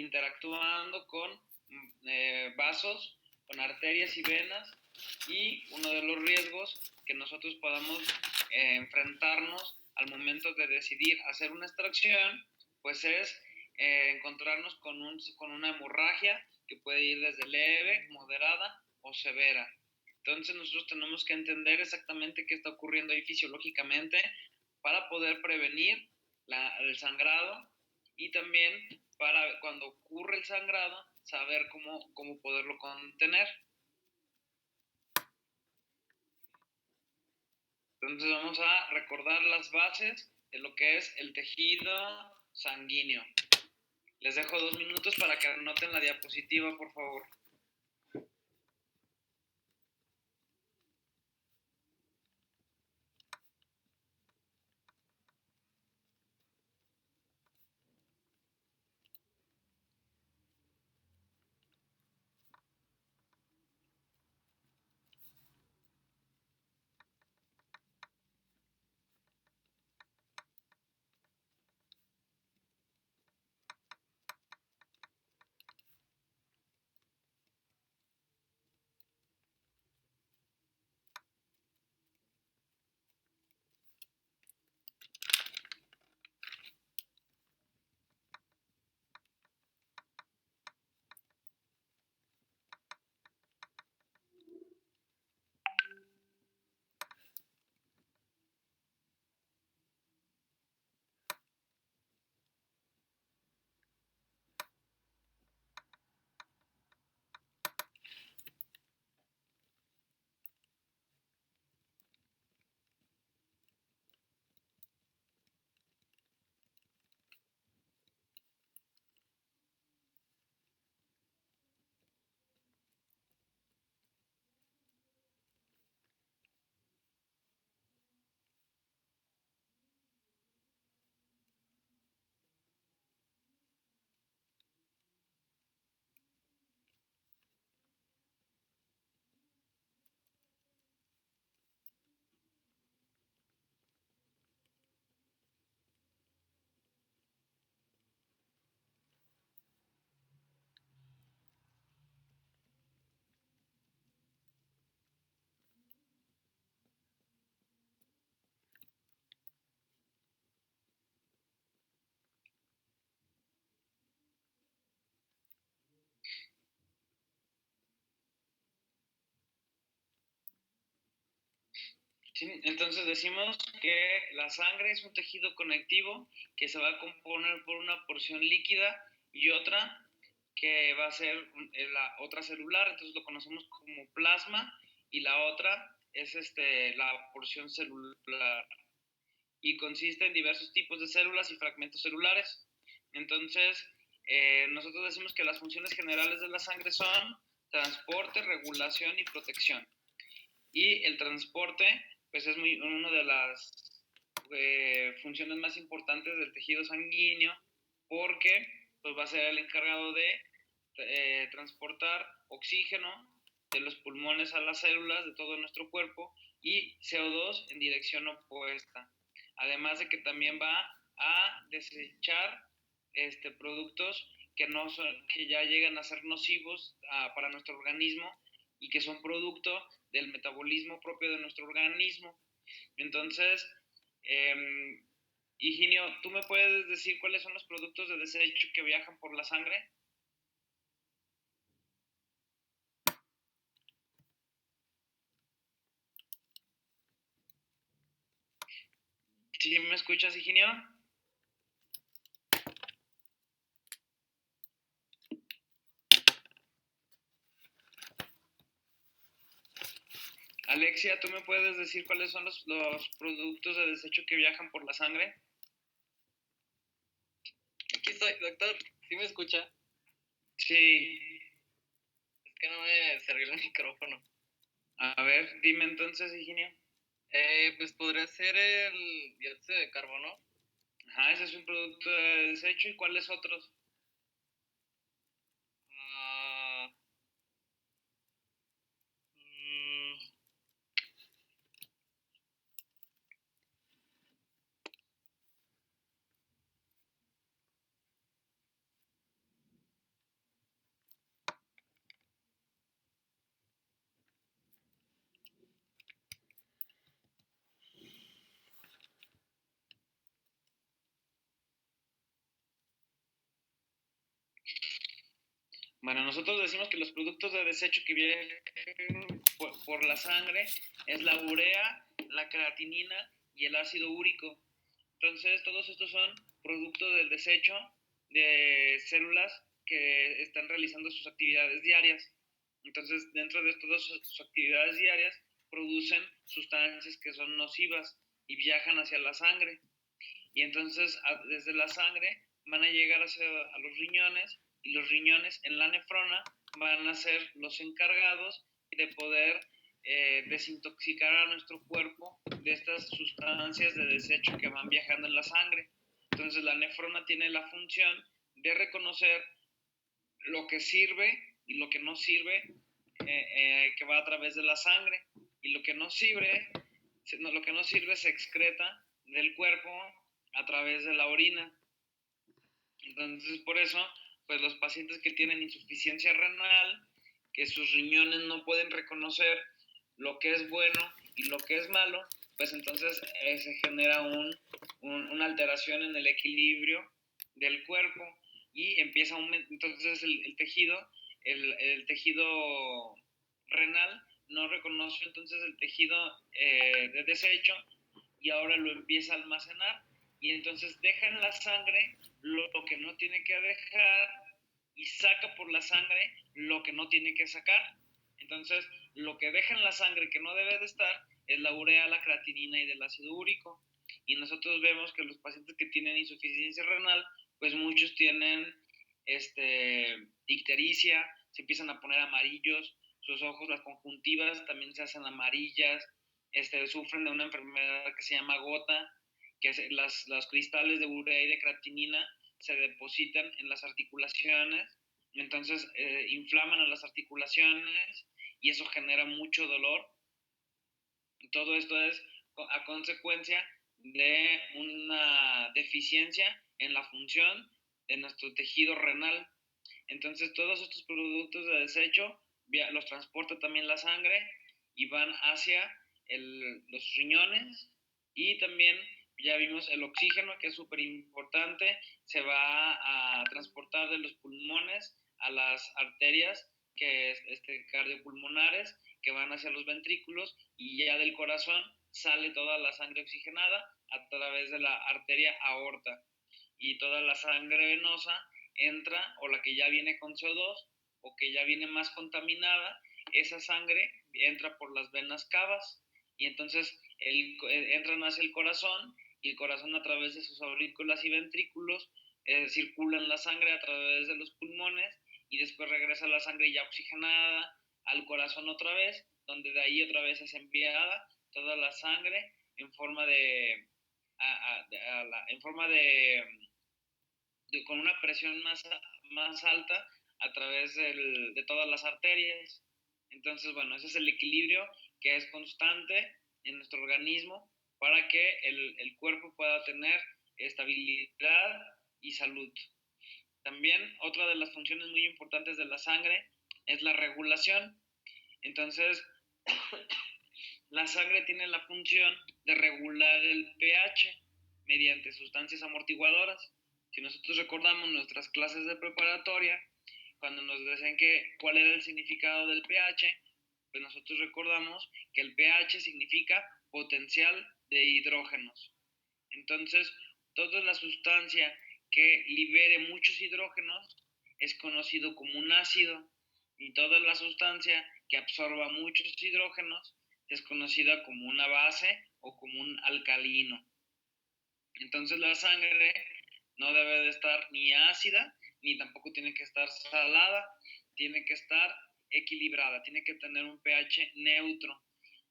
interactuando con vasos, con arterias y venas, y uno de los riesgos que nosotros podamos enfrentarnos al momento de decidir hacer una extracción, pues es encontrarnos con una hemorragia que puede ir desde leve, moderada o severa. Entonces nosotros tenemos que entender exactamente qué está ocurriendo ahí fisiológicamente para poder prevenir el sangrado, y también para cuando ocurre el sangrado saber cómo poderlo contener. Entonces vamos a recordar las bases de lo que es el tejido sanguíneo. Les dejo 2 minutos para que anoten la diapositiva, por favor. Sí, entonces decimos que la sangre es un tejido conectivo que se va a componer por una porción líquida y otra que va a ser la otra celular, entonces lo conocemos como plasma, y la otra es la porción celular, y consiste en diversos tipos de células y fragmentos celulares. Entonces, nosotros decimos que las funciones generales de la sangre son transporte, regulación y protección. Y el transporte, pues es una de las funciones más importantes del tejido sanguíneo, porque pues va a ser el encargado de transportar oxígeno de los pulmones a las células de todo nuestro cuerpo y CO2 en dirección opuesta. Además de que también va a desechar productos que ya llegan a ser nocivos para nuestro organismo y que son producto del metabolismo propio de nuestro organismo. Entonces, Higinio, ¿tú me puedes decir cuáles son los productos de desecho que viajan por la sangre? ¿Sí me escuchas, Higinio? Alexia, ¿tú me puedes decir cuáles son los productos de desecho que viajan por la sangre? Aquí estoy, doctor. ¿Sí me escucha? Sí. Es que no me sirvió el micrófono. A ver, dime entonces, Higinio. Pues podría ser el dióxido de carbono. Ajá, ese es un producto de desecho. ¿Y cuáles otros? Bueno, nosotros decimos que los productos de desecho que vienen por la sangre es la urea, la creatinina y el ácido úrico. Entonces, todos estos son productos del desecho de células que están realizando sus actividades diarias. Entonces, dentro de todas sus actividades diarias, producen sustancias que son nocivas y viajan hacia la sangre. Y entonces, desde la sangre van a llegar a los riñones, y los riñones en la nefrona van a ser los encargados de poder desintoxicar a nuestro cuerpo de estas sustancias de desecho que van viajando en la sangre. Entonces la nefrona tiene la función de reconocer lo que sirve y lo que no sirve, que va a través de la sangre, y lo que no sirve se excreta del cuerpo a través de la orina. Entonces, por eso, pues los pacientes que tienen insuficiencia renal, que sus riñones no pueden reconocer lo que es bueno y lo que es malo, pues entonces se genera una alteración en el equilibrio del cuerpo, y empieza entonces el tejido renal no reconoce entonces el tejido de desecho, y ahora lo empieza a almacenar, y entonces deja en la sangre lo que no tiene que dejar y saca por la sangre lo que no tiene que sacar. Entonces, lo que deja en la sangre que no debe de estar es la urea, la creatinina y el ácido úrico. Y nosotros vemos que los pacientes que tienen insuficiencia renal, pues muchos tienen ictericia, se empiezan a poner amarillos, sus ojos, las conjuntivas también se hacen amarillas, sufren de una enfermedad que se llama gota, que es los cristales de urea y de creatinina se depositan en las articulaciones, entonces inflaman a las articulaciones, y eso genera mucho dolor. Y todo esto es a consecuencia de una deficiencia en la función de nuestro tejido renal. Entonces, todos estos productos de desecho los transporta también la sangre y van hacia los riñones, y también ya vimos el oxígeno, que es súper importante, se va a transportar de los pulmones a las arterias que es cardiopulmonares, que van hacia los ventrículos, y ya del corazón sale toda la sangre oxigenada a través de la arteria aorta, y toda la sangre venosa entra, o la que ya viene con CO2 o que ya viene más contaminada, esa sangre entra por las venas cavas, y entonces entran hacia el corazón, y el corazón a través de sus aurículas y ventrículos circulan la sangre a través de los pulmones, y después regresa la sangre ya oxigenada al corazón otra vez, donde de ahí otra vez es enviada toda la sangre en forma con una presión más alta a través de todas las arterias. Entonces, bueno, ese es el equilibrio que es constante en nuestro organismo para que el cuerpo pueda tener estabilidad y salud. También otra de las funciones muy importantes de la sangre es la regulación. Entonces, la sangre tiene la función de regular el pH mediante sustancias amortiguadoras. Si nosotros recordamos nuestras clases de preparatoria, cuando nos decían cuál era el significado del pH, pues nosotros recordamos que el pH significa potencial de hidrógenos. Entonces, toda la sustancia que libere muchos hidrógenos es conocido como un ácido, y toda la sustancia que absorba muchos hidrógenos es conocida como una base o como un alcalino. Entonces la sangre no debe de estar ni ácida, ni tampoco tiene que estar salada, tiene que estar equilibrada, tiene que tener un pH neutro.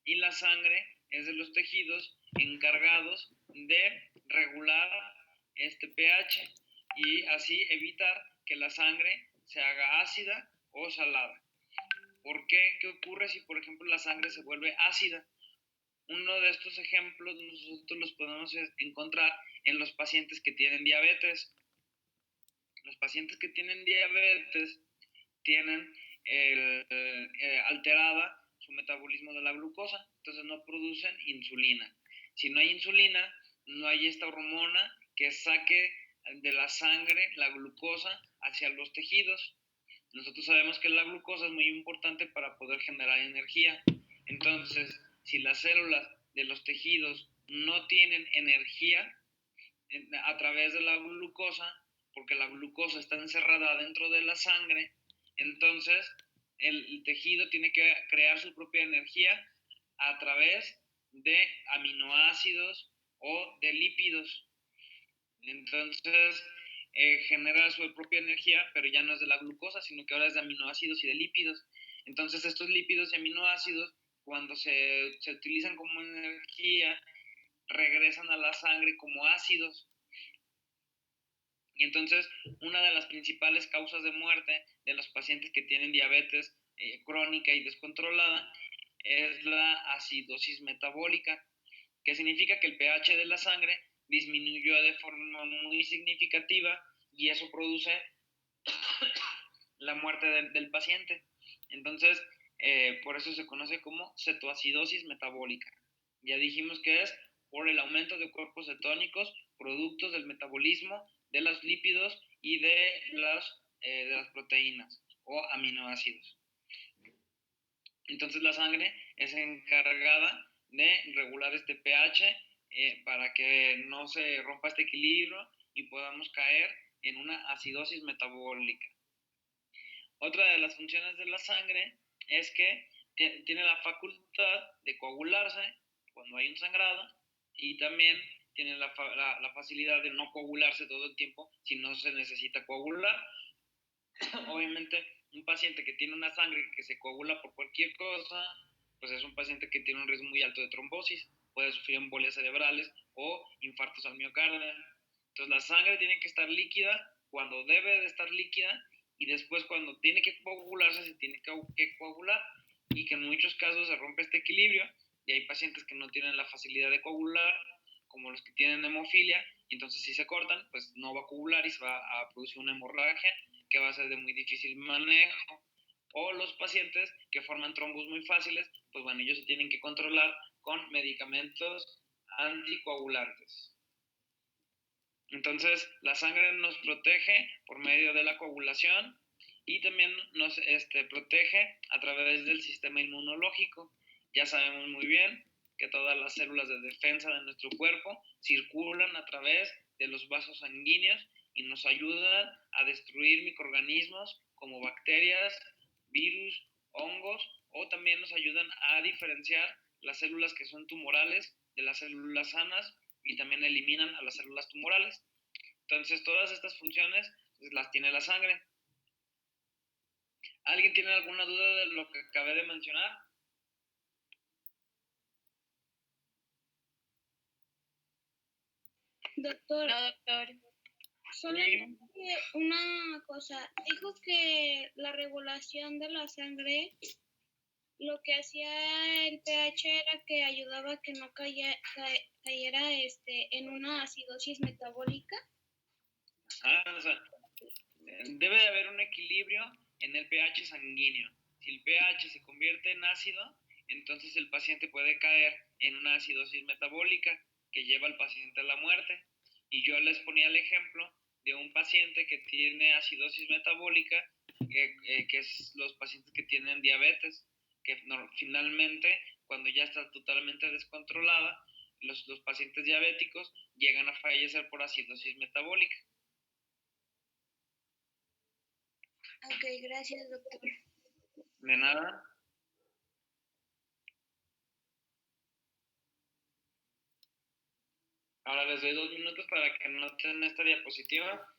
Y la sangre es de los tejidos encargados de regular este pH, y así evitar que la sangre se haga ácida o salada. ¿Por qué? ¿Qué ocurre si, por ejemplo, la sangre se vuelve ácida? Uno de estos ejemplos nosotros los podemos encontrar en los pacientes que tienen diabetes. Los pacientes que tienen diabetes tienen alterada su metabolismo de la glucosa, entonces no producen insulina. Si no hay insulina, no hay esta hormona que saque de la sangre la glucosa hacia los tejidos. nosotros sabemos que la glucosa es muy importante para poder generar energía. Entonces, si las células de los tejidos no tienen energía a través de la glucosa, porque la glucosa está encerrada dentro de la sangre, entonces el tejido tiene que crear su propia energía a través de aminoácidos o de lípidos. Entonces genera su propia energía, pero ya no es de la glucosa, sino que ahora es de aminoácidos y de lípidos. Entonces estos lípidos y aminoácidos, cuando se utilizan como energía, regresan a la sangre como ácidos. Y entonces una de las principales causas de muerte de los pacientes que tienen diabetes crónica y descontrolada es la acidosis metabólica, que significa que el pH de la sangre disminuyó de forma muy significativa y eso produce la muerte del paciente. Entonces, por eso se conoce como cetoacidosis metabólica. Ya dijimos que es por el aumento de cuerpos cetónicos, productos del metabolismo de los lípidos y de las proteínas o aminoácidos. Entonces la sangre es encargada de regular este pH para que no se rompa este equilibrio y podamos caer en una acidosis metabólica. Otra de las funciones de la sangre es que tiene la facultad de coagularse cuando hay un sangrado y también tiene la facilidad de no coagularse todo el tiempo si no se necesita coagular. Obviamente, un paciente que tiene una sangre que se coagula por cualquier cosa, pues es un paciente que tiene un riesgo muy alto de trombosis, puede sufrir embolias cerebrales o infartos al miocardio. Entonces la sangre tiene que estar líquida cuando debe de estar líquida y después cuando tiene que coagularse se tiene que coagular, y que en muchos casos se rompe este equilibrio y hay pacientes que no tienen la facilidad de coagular, como los que tienen hemofilia, y entonces si se cortan, pues no va a coagular y se va a producir una hemorragia que va a ser de muy difícil manejo. O los pacientes que forman trombos muy fáciles, pues bueno, ellos se tienen que controlar con medicamentos anticoagulantes. Entonces, la sangre nos protege por medio de la coagulación y también nos protege a través del sistema inmunológico. Ya sabemos muy bien que todas las células de defensa de nuestro cuerpo circulan a través de los vasos sanguíneos y nos ayudan a destruir microorganismos como bacterias, virus, hongos, o también nos ayudan a diferenciar las células que son tumorales de las células sanas y también eliminan a las células tumorales. Entonces, todas estas funciones pues, las tiene la sangre. ¿Alguien tiene alguna duda de lo que acabé de mencionar? Doctor, no, doctor. Solamente una cosa, dijo que la regulación de la sangre, lo que hacía el pH era que ayudaba a que no cayera en una acidosis metabólica. O sea, debe de haber un equilibrio en el pH sanguíneo. Si el pH se convierte en ácido, entonces el paciente puede caer en una acidosis metabólica que lleva al paciente a la muerte. Y yo les ponía el ejemplo de un paciente que tiene acidosis metabólica, que es los pacientes que tienen diabetes, que finalmente, cuando ya está totalmente descontrolada, los pacientes diabéticos llegan a fallecer por acidosis metabólica. Ok, gracias, doctor. De nada. Ahora les doy 2 minutos para que noten esta diapositiva.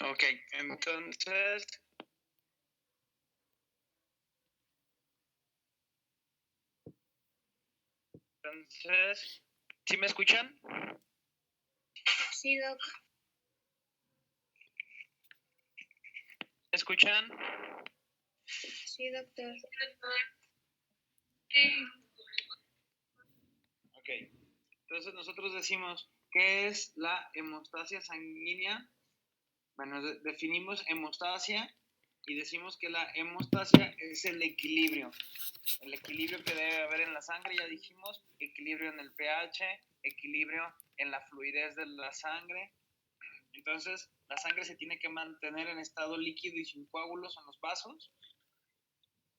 Ok, entonces... ¿Sí me escuchan? Sí, Doc. ¿Me escuchan? Sí, doctor. Ok, entonces nosotros decimos, ¿qué es la hemostasia sanguínea? Bueno, definimos hemostasia y decimos que la hemostasia es el equilibrio que debe haber en la sangre, ya dijimos, equilibrio en el pH, equilibrio en la fluidez de la sangre. Entonces, la sangre se tiene que mantener en estado líquido y sin coágulos en los vasos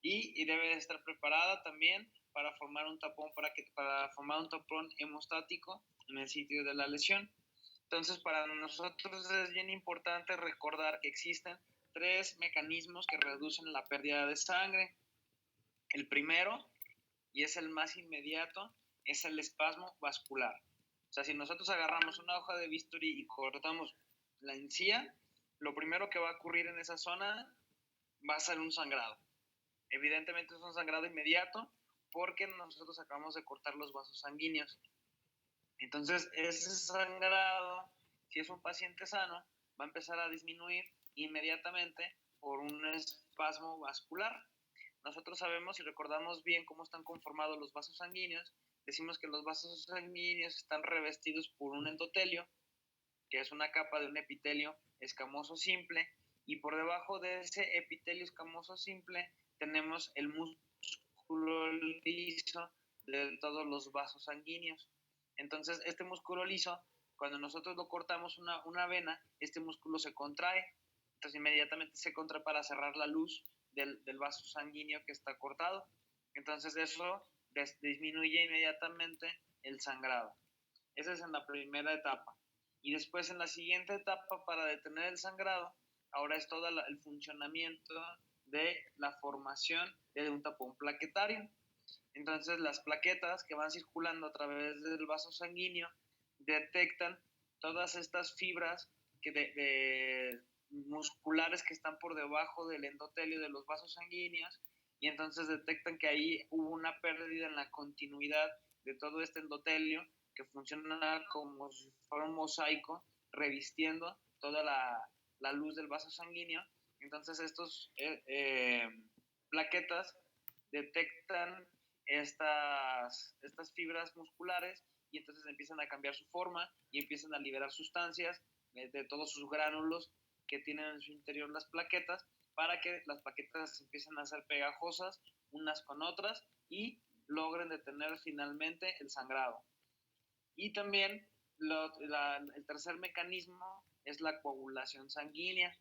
y debe estar preparada también para formar un tapón, para formar un tapón hemostático en el sitio de la lesión. Entonces, para nosotros es bien importante recordar que existen 3 mecanismos que reducen la pérdida de sangre. El primero, y es el más inmediato, es el espasmo vascular. O sea, si nosotros agarramos una hoja de bisturí y cortamos la encía, lo primero que va a ocurrir en esa zona va a ser un sangrado. Evidentemente es un sangrado inmediato porque nosotros acabamos de cortar los vasos sanguíneos. Entonces, ese sangrado, si es un paciente sano, va a empezar a disminuir inmediatamente por un espasmo vascular. Nosotros sabemos y recordamos bien cómo están conformados los vasos sanguíneos. Decimos que los vasos sanguíneos están revestidos por un endotelio, que es una capa de un epitelio escamoso simple, y por debajo de ese epitelio escamoso simple tenemos el músculo liso de todos los vasos sanguíneos. Entonces, este músculo liso, cuando nosotros lo cortamos una vena, este músculo se contrae, entonces inmediatamente se contrae para cerrar la luz del vaso sanguíneo que está cortado. Entonces, eso disminuye inmediatamente el sangrado. Esa es en la primera etapa. Y después en la siguiente etapa, para detener el sangrado, ahora es todo el funcionamiento de la formación de un tapón plaquetario. Entonces las plaquetas que van circulando a través del vaso sanguíneo detectan todas estas fibras musculares que están por debajo del endotelio de los vasos sanguíneos, y entonces detectan que ahí hubo una pérdida en la continuidad de todo este endotelio que funciona como si fuera un mosaico revistiendo toda la luz del vaso sanguíneo. Entonces estos plaquetas detectan estas fibras musculares y entonces empiezan a cambiar su forma y empiezan a liberar sustancias de todos sus gránulos que tienen en su interior las plaquetas, para que las plaquetas empiecen a ser pegajosas unas con otras y logren detener finalmente el sangrado. Y también el tercer mecanismo es la coagulación sanguínea.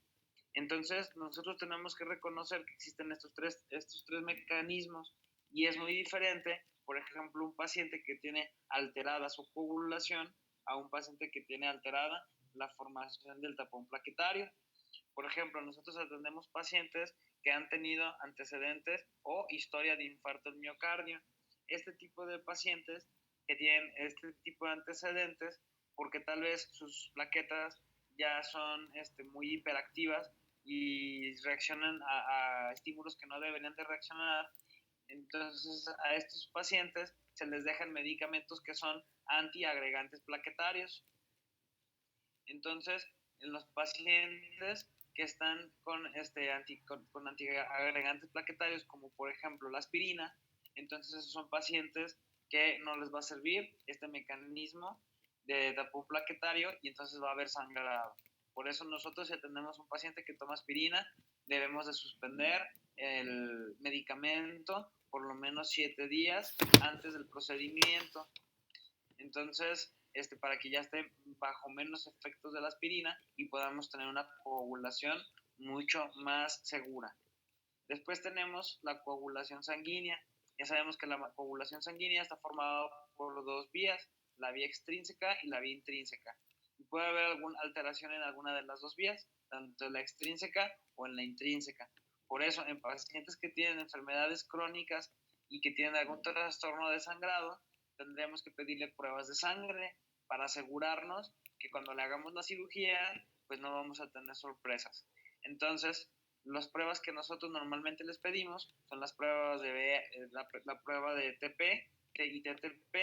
Entonces, nosotros tenemos que reconocer que existen estos tres mecanismos, y es muy diferente, por ejemplo, un paciente que tiene alterada su coagulación a un paciente que tiene alterada la formación del tapón plaquetario. Por ejemplo, nosotros atendemos pacientes que han tenido antecedentes o historia de infarto del miocardio. Este tipo de pacientes que tienen este tipo de antecedentes, porque tal vez sus plaquetas ya son muy hiperactivas y reaccionan a estímulos que no deberían de reaccionar. Entonces, a estos pacientes se les dejan medicamentos que son antiagregantes plaquetarios. Entonces, en los pacientes que están con antiagregantes plaquetarios, como por ejemplo la aspirina, entonces esos son pacientes que no les va a servir este mecanismo de tapón plaquetario y entonces va a haber sangrado. Por eso nosotros, si tenemos un paciente que toma aspirina, debemos de suspender el medicamento por lo menos 7 días antes del procedimiento. Entonces, para que ya esté bajo menos efectos de la aspirina y podamos tener una coagulación mucho más segura. Después tenemos la coagulación sanguínea. Ya sabemos que la coagulación sanguínea está formada por dos vías, la vía extrínseca y la vía intrínseca. Y puede haber alguna alteración en alguna de las dos vías, tanto en la extrínseca o en la intrínseca. Por eso, en pacientes que tienen enfermedades crónicas y que tienen algún trastorno de sangrado, tendremos que pedirle pruebas de sangre para asegurarnos que cuando le hagamos la cirugía, pues no vamos a tener sorpresas. Entonces, las pruebas que nosotros normalmente les pedimos son las pruebas la prueba de TP y TTP,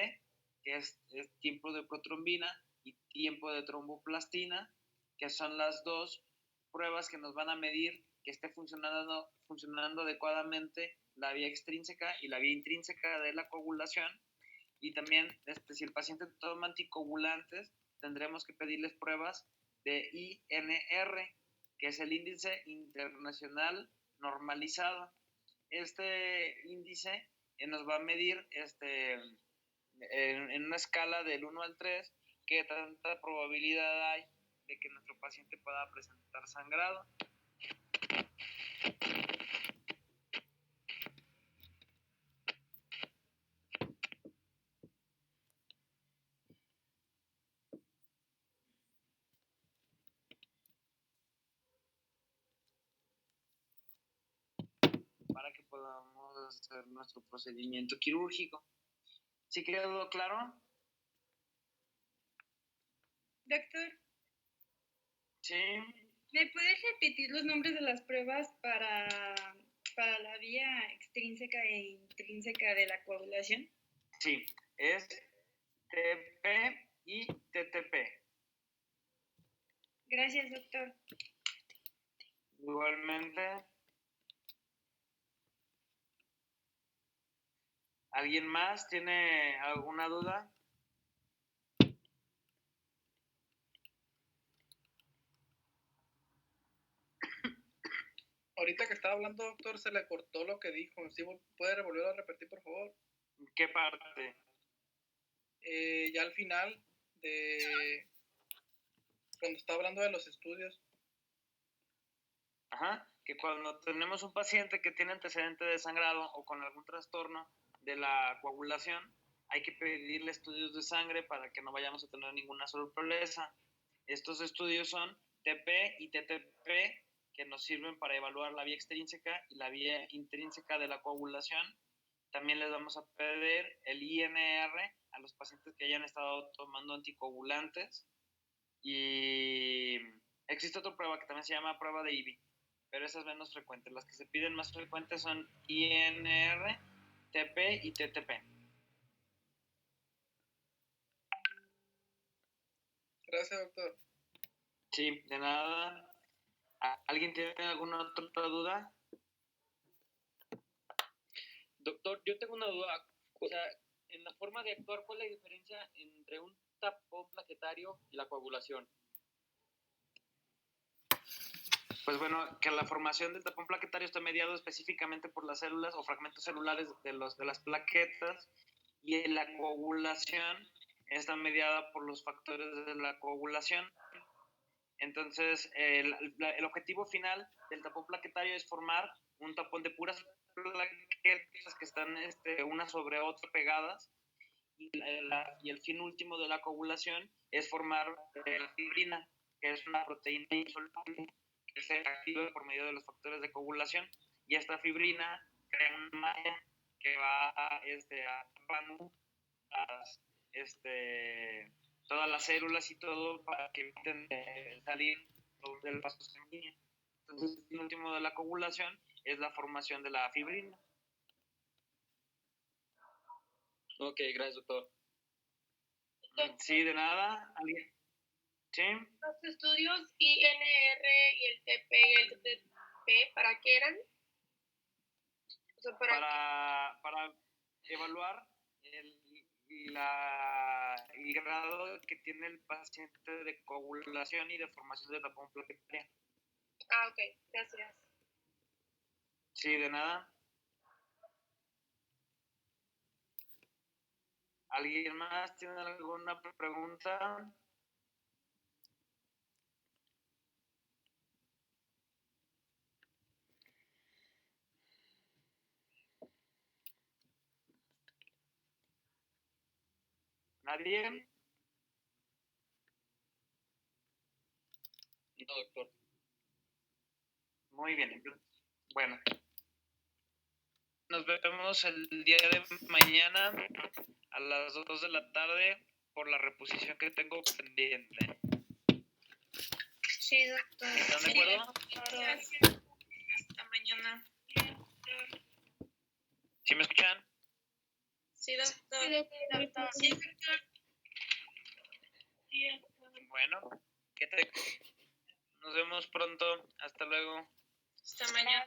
que es tiempo de protrombina y tiempo de tromboplastina, que son las dos pruebas que nos van a medir que esté funcionando adecuadamente la vía extrínseca y la vía intrínseca de la coagulación. Y también, si el paciente toma anticoagulantes, tendremos que pedirles pruebas de INR, que es el índice internacional normalizado. Este índice nos va a medir en una escala del 1 al 3 qué tanta probabilidad hay de que nuestro paciente pueda presentar sangrado. Para que podamos hacer nuestro procedimiento quirúrgico. ¿Sí quedó claro? Doctor, Sí. ¿me puedes repetir los nombres de las pruebas para la vía extrínseca e intrínseca de la coagulación? Sí, es TP y TTP. Gracias, doctor. Igualmente. ¿Alguien más tiene alguna duda? Ahorita que estaba hablando, doctor, se le cortó lo que dijo. ¿Sí puede volver a repetir, por favor? ¿Qué parte? Ya al final, cuando está hablando de los estudios. Ajá, que cuando tenemos un paciente que tiene antecedente de sangrado o con algún trastorno de la coagulación, hay que pedirle estudios de sangre para que no vayamos a tener ninguna sorpresa. Estos estudios son TP y TTP, que nos sirven para evaluar la vía extrínseca y la vía intrínseca de la coagulación. También les vamos a pedir el INR a los pacientes que hayan estado tomando anticoagulantes. Y existe otra prueba que también se llama prueba de IBI, pero esa es menos frecuente. Las que se piden más frecuentes son INR, TP y TTP. Gracias, doctor. Sí, de nada. ¿Alguien tiene alguna otra duda? Doctor, yo tengo una duda. O sea, en la forma de actuar, ¿cuál es la diferencia entre un tapón plaquetario y la coagulación? Pues bueno, que la formación del tapón plaquetario está mediado específicamente por las células o fragmentos celulares de las plaquetas, y la coagulación está mediada por los factores de la coagulación. Entonces, el objetivo final del tapón plaquetario es formar un tapón de puras plaquetas que están una sobre otra pegadas, y el fin último de la coagulación es formar la fibrina, que es una proteína insoluble que se activa por medio de los factores de coagulación, y esta fibrina crea una malla que va a todas las células y todo para que eviten salir del vaso sanguíneo. Entonces, el fin último de la coagulación es la formación de la fibrina. Ok, gracias, doctor. Sí, de nada. ¿Alguien? ¿Sí? Los estudios INR y el TP y el TP, ¿para qué eran? O sea, para evaluar el grado que tiene el paciente de coagulación y de formación de tapón plaquetario. Ah, ok, gracias. Sí, de nada. ¿Alguien más tiene alguna pregunta? ¿Nadie? No, doctor. Muy bien. Bueno, nos vemos el día de mañana a las 2 de la tarde por la reposición que tengo pendiente. Sí, doctor. ¿Están de acuerdo? Gracias. Hasta mañana. ¿Sí me escuchan? Sí, doctor. Sí, doctor. Bueno, nos vemos pronto. Hasta luego. Hasta mañana.